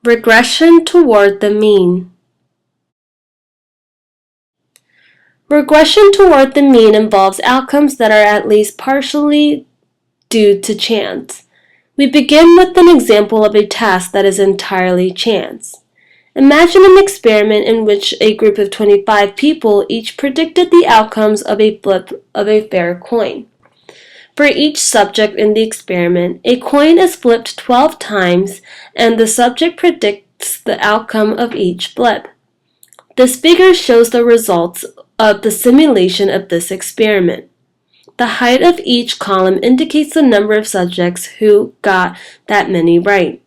Regression toward the mean. Regression toward the mean involves outcomes that are at least partially due to chance. We begin with an example of a task that is entirely chance. Imagine an experiment in which a group of 25 people each predicted the outcomes of a flip of a fair coin. For each subject in the experiment, a coin is flipped 12 times and the subject predicts the outcome of each flip. This figure shows the results of the simulation of this experiment. The height of each column indicates the number of subjects who got that many right.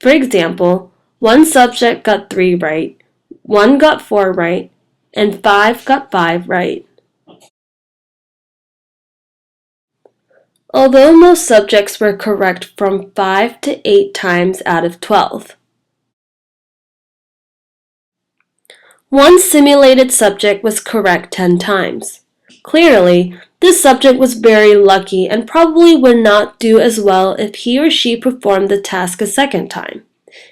For example, one subject got 3 right, 1 got 4 right, and 5 got 5 right. Although most subjects were correct from 5 to 8 times out of 12. One simulated subject was correct 10 times. Clearly, this subject was very lucky and probably would not do as well if he or she performed the task a second time.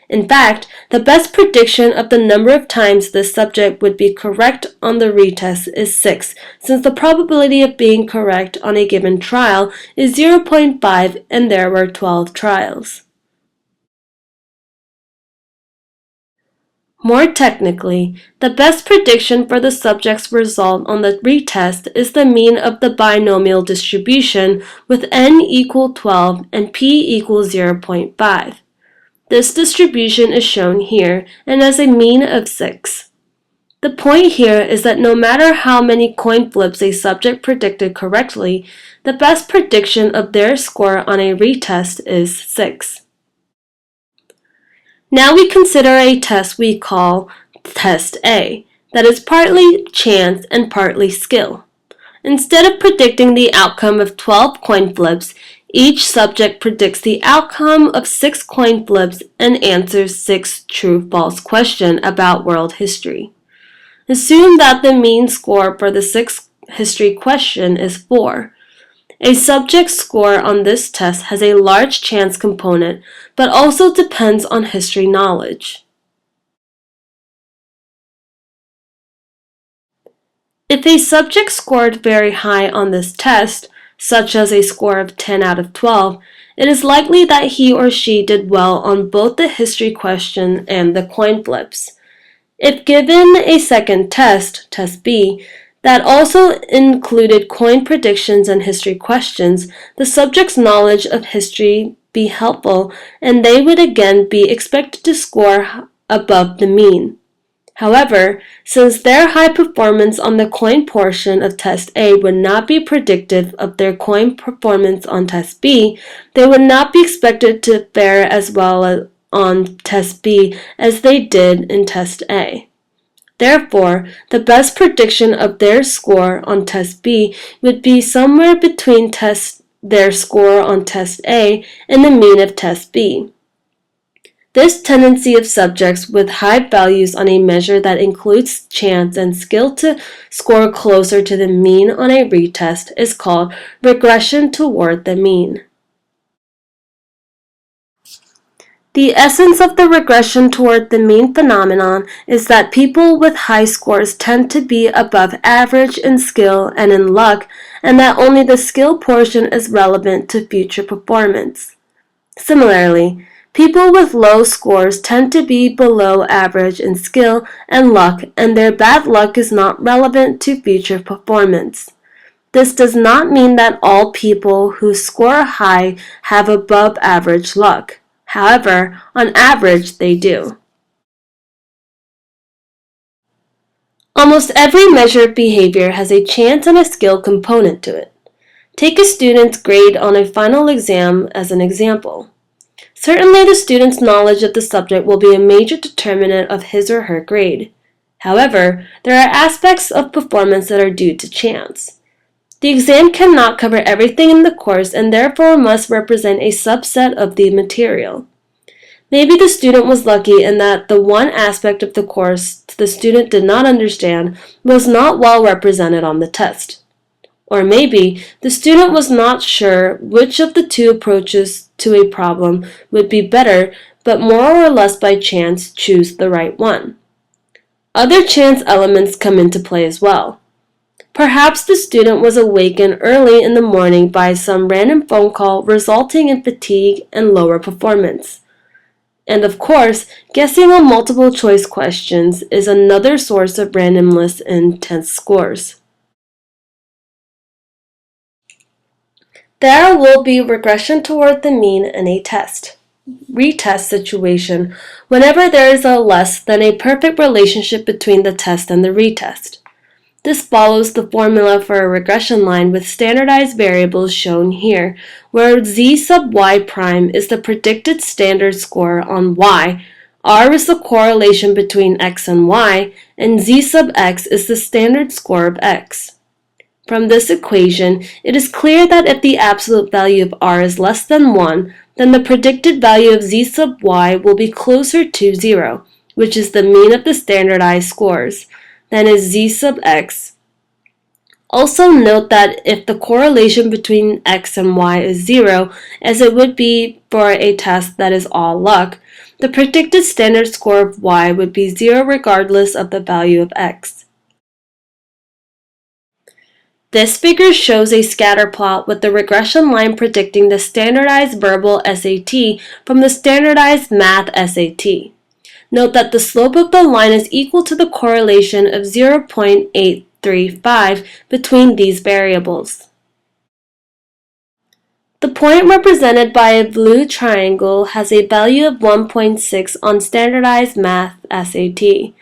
In fact, the best prediction of the number of times this subject would be correct on the retest is 6, since the probability of being correct on a given trial is 0.5 and there were 12 trials. More technically, the best prediction for the subject's result on the retest is the mean of the binomial distribution with n equal 12 and p equals 0.5. This distribution is shown here and has a mean of 6. The point here is that no matter how many coin flips a subject predicted correctly, the best prediction of their score on a retest is 6. Now we consider a test we call Test A, that is partly chance and partly skill. Instead of predicting the outcome of 12 coin flips, each subject predicts the outcome of 6 coin flips and answers 6 true-false questions about world history. Assume that the mean score for the 6th history question is 4. A subject's score on this test has a large chance component, but also depends on history knowledge. If a subject scored very high on this test, such as a score of 10 out of 12, it is likely that he or she did well on both the history question and the coin flips. If given a second test, Test B, that also included coin predictions and history questions, the subject's knowledge of history be helpful and they would again be expected to score above the mean. However, since their high performance on the coin portion of Test A would not be predictive of their coin performance on Test B, they would not be expected to fare as well on Test B as they did in Test A. Therefore, the best prediction of their score on Test B would be somewhere between their score on Test A and the mean of Test B. This tendency of subjects with high values on a measure that includes chance and skill to score closer to the mean on a retest is called regression toward the mean. The essence of the regression toward the mean phenomenon is that people with high scores tend to be above average in skill and in luck, and that only the skill portion is relevant to future performance. Similarly, people with low scores tend to be below average in skill and luck, and their bad luck is not relevant to future performance. This does not mean that all people who score high have above average luck. However, on average, they do. Almost every measured behavior has a chance and a skill component to it. Take a student's grade on a final exam as an example. Certainly, the student's knowledge of the subject will be a major determinant of his or her grade. However, there are aspects of performance that are due to chance. The exam cannot cover everything in the course and therefore must represent a subset of the material. Maybe the student was lucky in that the one aspect of the course the student did not understand was not well represented on the test. Or maybe the student was not sure which of the two approaches to a problem would be better, but more or less by chance choose the right one. Other chance elements come into play as well. Perhaps the student was awakened early in the morning by some random phone call resulting in fatigue and lower performance. And of course, guessing on multiple choice questions is another source of randomness in test scores. There will be regression toward the mean in a test. Retest situation whenever there is a less than a perfect relationship between the test and the retest. This follows the formula for a regression line with standardized variables shown here, where z sub y prime is the predicted standard score on y, r is the correlation between x and y, and z sub x is the standard score of x. From this equation, it is clear that if the absolute value of r is less than 1, then the predicted value of z sub y will be closer to 0, which is the mean of the standardized scores, than is z sub x. Also note that if the correlation between x and y is 0, as it would be for a test that is all luck, the predicted standard score of y would be 0 regardless of the value of x. This figure shows a scatter plot with the regression line predicting the standardized verbal SAT from the standardized math SAT. Note that the slope of the line is equal to the correlation of 0.835 between these variables. The point represented by a blue triangle has a value of 1.6 on standardized math SAT.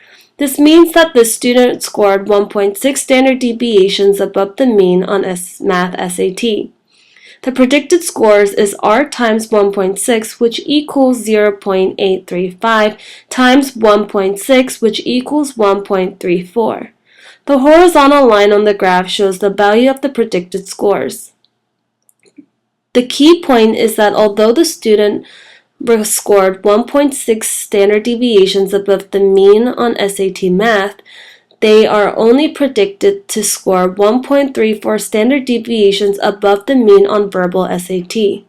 This means that the student scored 1.6 standard deviations above the mean on math SAT. The predicted scores is r times 1.6, which equals 0.835, times 1.6, which equals 1.34. The horizontal line on the graph shows the value of the predicted scores. The key point is that although the student scored 1.6 standard deviations above the mean on SAT Math, they are only predicted to score 1.34 standard deviations above the mean on verbal SAT.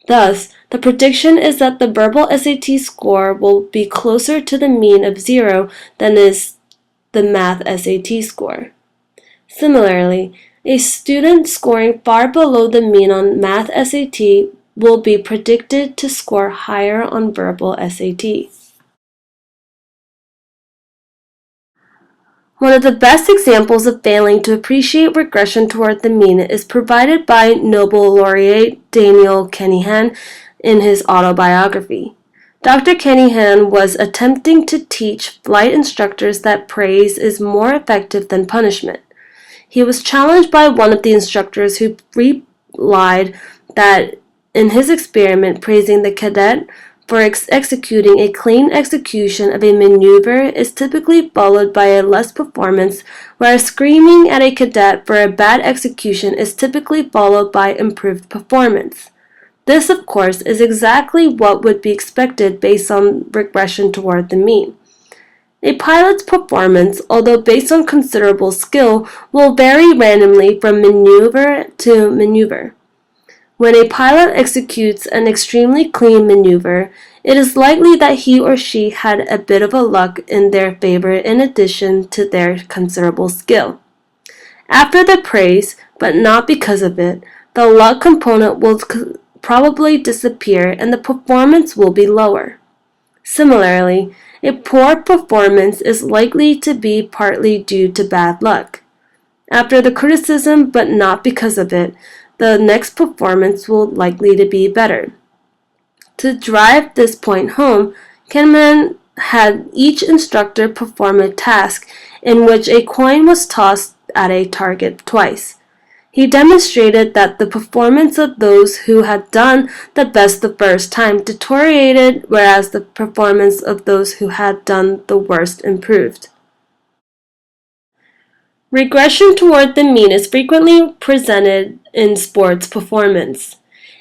Thus, the prediction is that the verbal SAT score will be closer to the mean of 0 than is the math SAT score. Similarly, a student scoring far below the mean on math SAT will be predicted to score higher on verbal SAT. One of the best examples of failing to appreciate regression toward the mean is provided by Nobel laureate Daniel Kinahan in his autobiography. Dr. Kinahan was attempting to teach flight instructors that praise is more effective than punishment. He was challenged by one of the instructors who replied that in his experiment, praising the cadet for executing a clean execution of a maneuver is typically followed by a less performance, whereas screaming at a cadet for a bad execution is typically followed by improved performance. This, of course, is exactly what would be expected based on regression toward the mean. A pilot's performance, although based on considerable skill, will vary randomly from maneuver to maneuver. When a pilot executes an extremely clean maneuver, it is likely that he or she had a bit of a luck in their favor in addition to their considerable skill. After the praise, but not because of it, the luck component will probably disappear and the performance will be lower. Similarly, a poor performance is likely to be partly due to bad luck. After the criticism, but not because of it, the next performance will likely to be better. To drive this point home, Kahneman had each instructor perform a task in which a coin was tossed at a target twice. He demonstrated that the performance of those who had done the best the first time deteriorated, whereas the performance of those who had done the worst improved. Regression toward the mean is frequently presented in sports performance.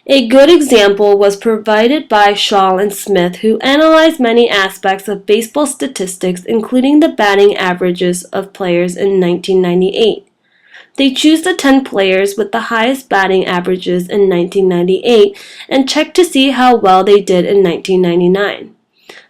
A good example was provided by Shaw and Smith, who analyzed many aspects of baseball statistics, including the batting averages of players in 1998. They choose the 10 players with the highest batting averages in 1998 and check to see how well they did in 1999.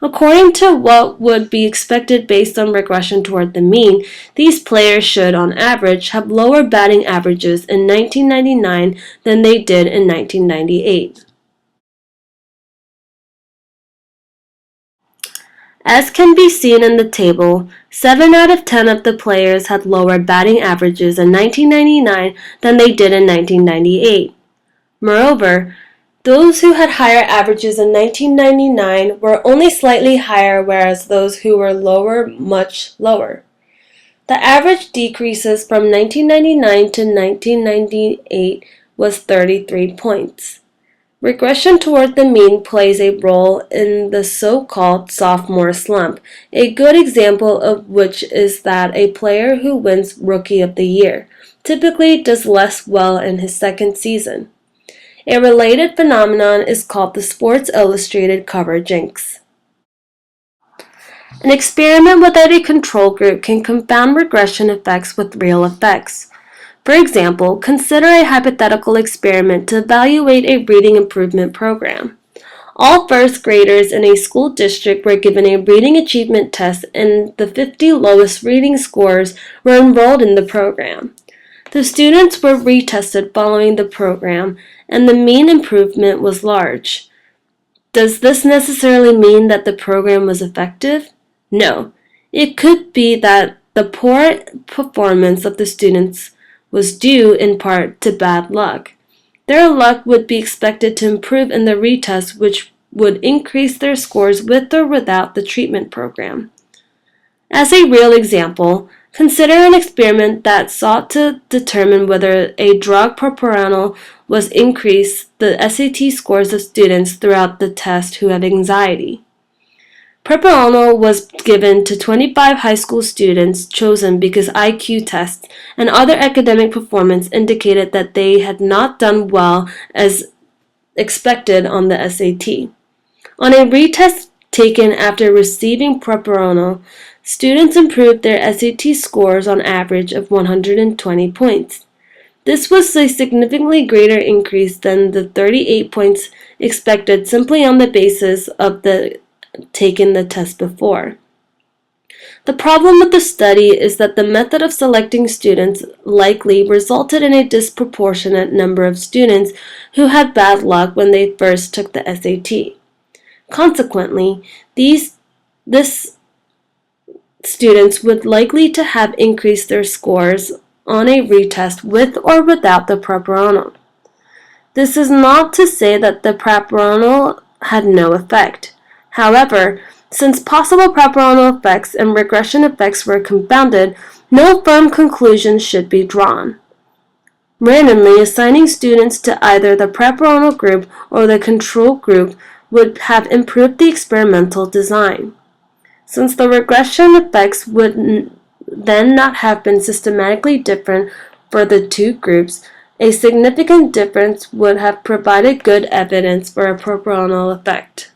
According to what would be expected based on regression toward the mean, these players should, on average, have lower batting averages in 1999 than they did in 1998. As can be seen in the table, 7 out of 10 of the players had lower batting averages in 1999 than they did in 1998. Moreover, those who had higher averages in 1999 were only slightly higher, whereas those who were lower much lower. The average decreases from 1999 to 1998 was 33 points. Regression toward the mean plays a role in the so-called sophomore slump, a good example of which is that a player who wins Rookie of the Year typically does less well in his second season. A related phenomenon is called the Sports Illustrated cover jinx. An experiment without a control group can confound regression effects with real effects. For example, consider a hypothetical experiment to evaluate a reading improvement program. All first graders in a school district were given a reading achievement test, and the 50 lowest reading scores were enrolled in the program. The students were retested following the program, and the mean improvement was large. Does this necessarily mean that the program was effective? No. It could be that the poor performance of the students was due in part to bad luck. Their luck would be expected to improve in the retest, which would increase their scores with or without the treatment program. As a real example, consider an experiment that sought to determine whether a drug propranolol was increase the SAT scores of students throughout the test who have anxiety. Propranolol was given to 25 high school students chosen because IQ tests and other academic performance indicated that they had not done well as expected on the SAT. On a retest taken after receiving propranolol, students improved their SAT scores on average of 120 points. This was a significantly greater increase than the 38 points expected simply on the basis of taking the test before. The problem with the study is that the method of selecting students likely resulted in a disproportionate number of students who had bad luck when they first took the SAT. Consequently, these students would likely to have increased their scores on a retest with or without the propranolol. This is not to say that the propranolol had no effect. However, since possible propranolol effects and regression effects were confounded, no firm conclusions should be drawn. Randomly assigning students to either the propranolol group or the control group would have improved the experimental design. Since the regression effects would then not have been systematically different for the two groups, a significant difference would have provided good evidence for a propranolol effect.